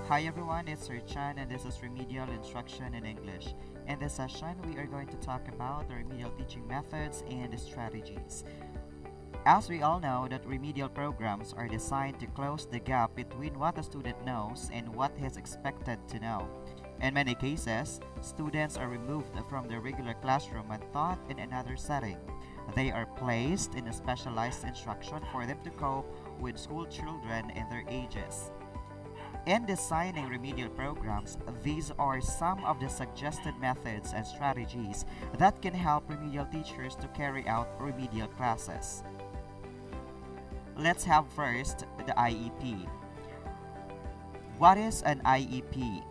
Hi everyone, it's Sir Chan and this is Remedial Instruction in English. In this session, we are going to talk about the remedial teaching methods and strategies. As we all know that remedial programs are designed to close the gap between what a student knows and what he is expected to know. In many cases, students are removed from the regular classroom and taught in another setting. They are placed in a specialized instruction for them to cope with school children and their ages. In designing remedial programs, these are some of the suggested methods and strategies that can help remedial teachers to carry out remedial classes. Let's have first the IEP. What is an IEP?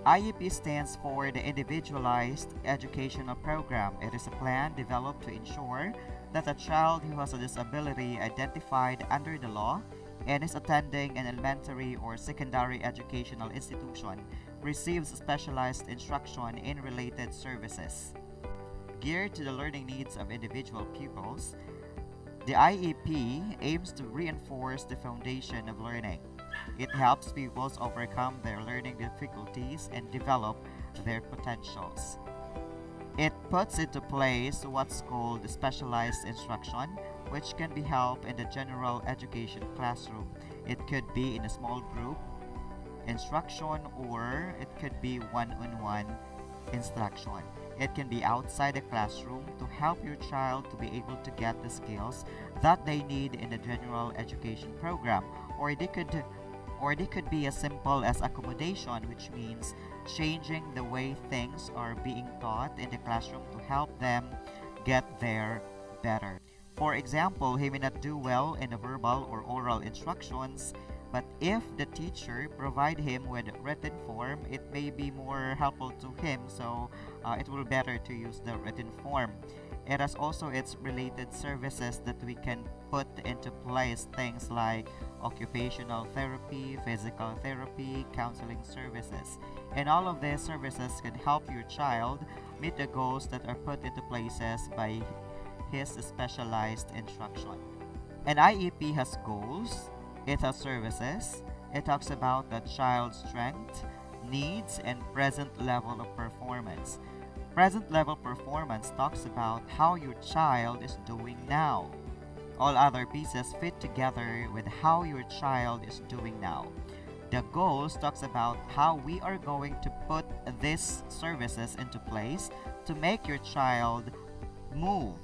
IEP stands for the Individualized Educational Program. It is a plan developed to ensure that a child who has a disability identified under the law and is attending an elementary or secondary educational institution receives specialized instruction in related services. Geared to the learning needs of individual pupils, the IEP aims to reinforce the foundation of learning. It helps pupils overcome their learning difficulties and develop their potentials. It puts into place what's called specialized instruction, which can be held in the general education classroom. It could be in a small group instruction or it could be one-on-one instruction. It can be outside the classroom to help your child to be able to get the skills that they need in the general education program, or they could be as simple as accommodation, which means changing the way things are being taught in the classroom to help them get there better. For example, he may not do well in the verbal or oral instructions, but if the teacher provide him with written form, it may be more helpful to him, so it will be better to use the written form. It has also its related services that we can put into place, things like occupational therapy, physical therapy, counseling services. And all of these services can help your child meet the goals that are put into places by his specialized instruction. An IEP has goals, it has services, it talks about the child's strength, needs, and present level of performance. Present level performance talks about how your child is doing now. All other pieces fit together with how your child is doing now. The goals talks about how we are going to put these services into place to make your child move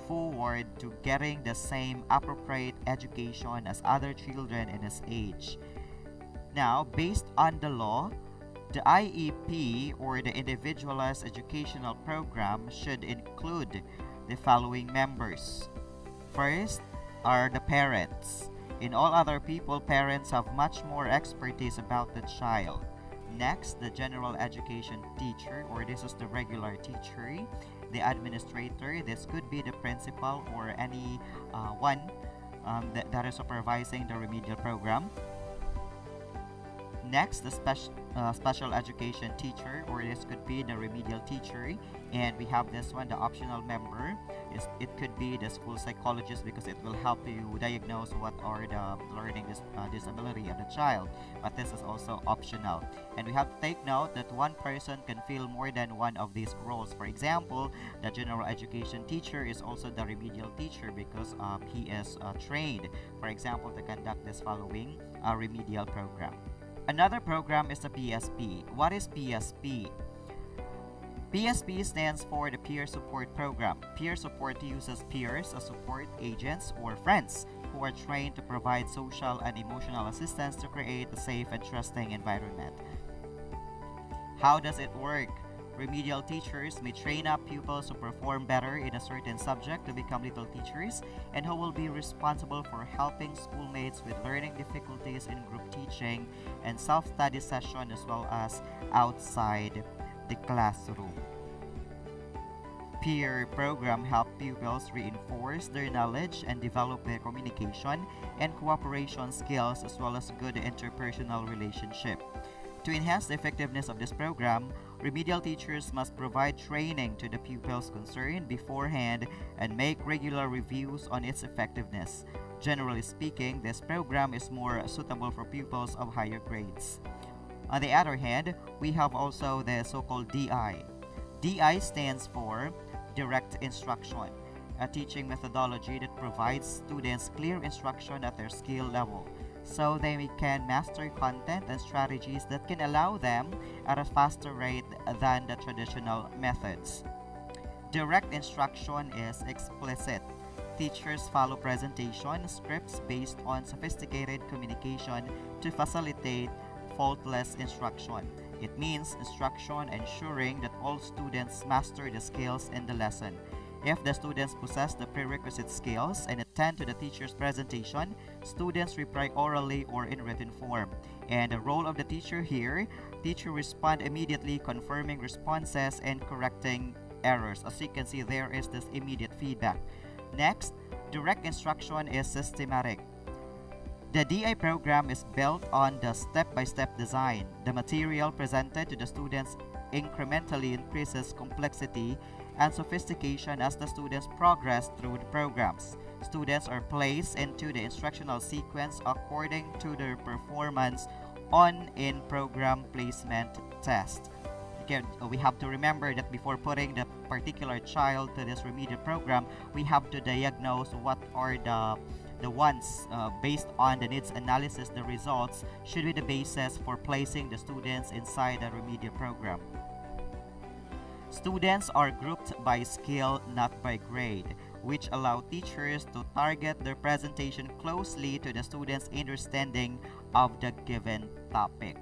forward to getting the same appropriate education as other children in his age. Now, based on the law, the IEP or the Individualized Educational Program should include the following members. First are the parents. In all other people, parents have much more expertise about the child. Next, the general education teacher, or this is the regular teacher. The administrator, this could be the principal or any one that is supervising the remedial program. Next, the special education teacher, or this could be the remedial teacher. And we have this one, the optional member. It could be the school psychologist because it will help you diagnose what are the learning disability of the child. But this is also optional. And we have to take note that one person can fill more than one of these roles. For example, the general education teacher is also the remedial teacher because he is trained, for example, to conduct this following remedial program. Another program is the PSP. What is PSP? PSP stands for the Peer Support Program. Peer support uses peers as support agents or friends who are trained to provide social and emotional assistance to create a safe and trusting environment. How does it work? Remedial teachers may train up pupils who perform better in a certain subject to become little teachers and who will be responsible for helping schoolmates with learning difficulties in group teaching and self-study session as well as outside the classroom. Peer program help pupils reinforce their knowledge and develop their communication and cooperation skills as well as good interpersonal relationship. To enhance the effectiveness of this program, remedial teachers must provide training to the pupils concerned beforehand and make regular reviews on its effectiveness. Generally speaking, this program is more suitable for pupils of higher grades. On the other hand, we have also the so-called DI. DI stands for Direct Instruction, a teaching methodology that provides students clear instruction at their skill level, so they can master content and strategies that can allow them at a faster rate than the traditional methods. Direct instruction is explicit. Teachers follow presentation scripts based on sophisticated communication to facilitate faultless instruction. It means instruction ensuring that all students master the skills in the lesson. If the students possess the prerequisite skills and attend to the teacher's presentation, students reply orally or in written form. And the role of the teacher here, teacher respond immediately, confirming responses and correcting errors. As you can see, there is this immediate feedback. Next, direct instruction is systematic. The DI program is built on the step-by-step design. The material presented to the students incrementally increases complexity and sophistication as the students progress through the programs. Students are placed into the instructional sequence according to their performance on in-program placement test. Again, we have to remember that before putting the particular child to this remedial program, we have to diagnose what are the ones based on the needs analysis. The results should be the basis for placing the students inside the remedial program. Students are grouped by skill, not by grade, which allow teachers to target their presentation closely to the students' understanding of the given topic.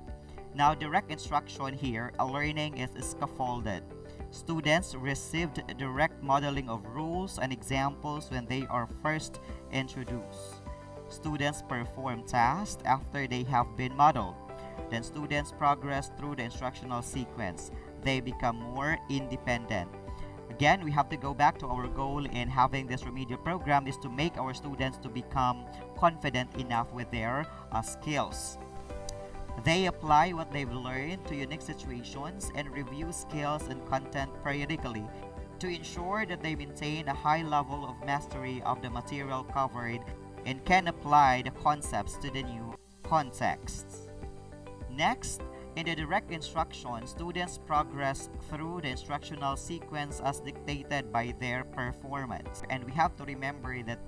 Now, direct instruction here, a learning is scaffolded. Students received direct modeling of rules and examples when they are first introduced. Students perform tasks after they have been modeled. Then students progress through the instructional sequence. They become more independent. Again, we have to go back to our goal in having this remedial program is to make our students to become confident enough with their skills. They apply what they've learned to unique situations and review skills and content periodically to ensure that they maintain a high level of mastery of the material covered and can apply the concepts to the new contexts. Next, in the direct instruction, students progress through the instructional sequence as dictated by their performance. And we have to remember that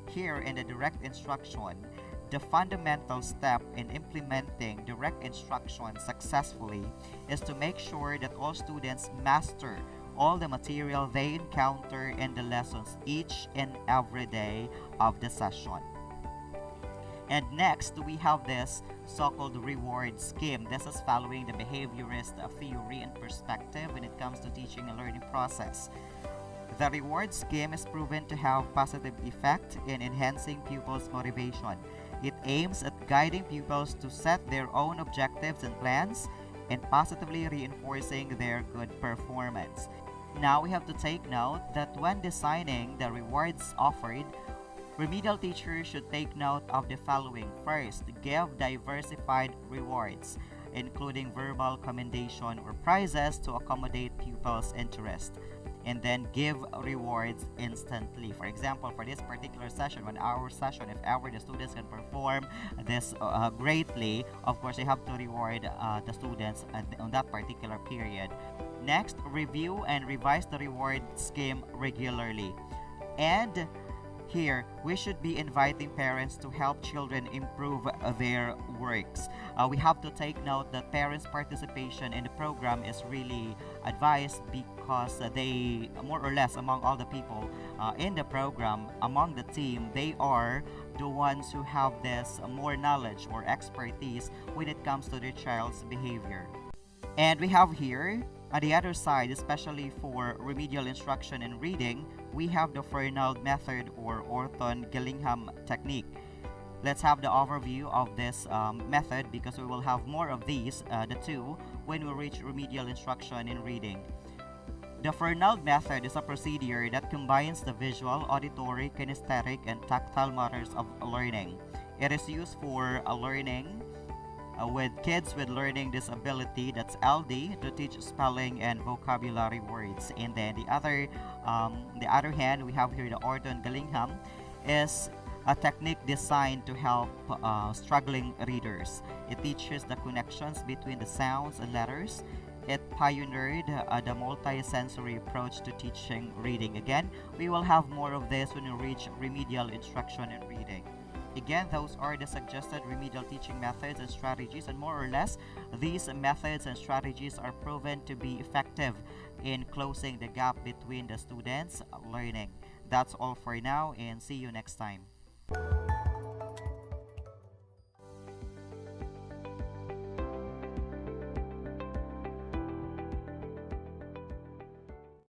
here in the direct instruction, the fundamental step in implementing direct instruction successfully is to make sure that all students master all the material they encounter in the lessons each and every day of the session. And next, we have this so-called reward scheme. This is following the behaviorist theory and perspective when it comes to teaching and learning process. The reward scheme is proven to have positive effect in enhancing pupils' motivation. It aims at guiding pupils to set their own objectives and plans and positively reinforcing their good performance. Now we have to take note that when designing the rewards offered, remedial teachers should take note of the following. First, give diversified rewards, including verbal commendation or prizes to accommodate pupils' interest. And then give rewards instantly. For example, for this particular session, 1 hour session, if ever the students can perform this greatly, of course, you have to reward the students on that particular period. Next, review and revise the reward scheme regularly. And here, we should be inviting parents to help children improve their works. We have to take note that parents' participation in the program is really advised because they, more or less, among all the people in the program, among the team, they are the ones who have this more knowledge or expertise when it comes to their child's behavior. And we have here, on the other side, especially for remedial instruction and reading, we have the Fernald method or Orton-Gillingham technique. Let's have the overview of this method because we will have more of these, the two, when we reach remedial instruction in reading. The Fernald method is a procedure that combines the visual, auditory, kinesthetic, and tactile matters of learning. It is used for learning with kids with learning disability, that's LD, to teach spelling and vocabulary words. And then the other hand, we have here the Orton-Gillingham is a technique designed to help struggling readers. It teaches the connections between the sounds and letters. It pioneered the multi-sensory approach to teaching reading. Again, we will have more of this when we reach remedial instruction in reading. Again, those are the suggested remedial teaching methods and strategies, and more or less, these methods and strategies are proven to be effective in closing the gap between the students' learning. That's all for now, and see you next time.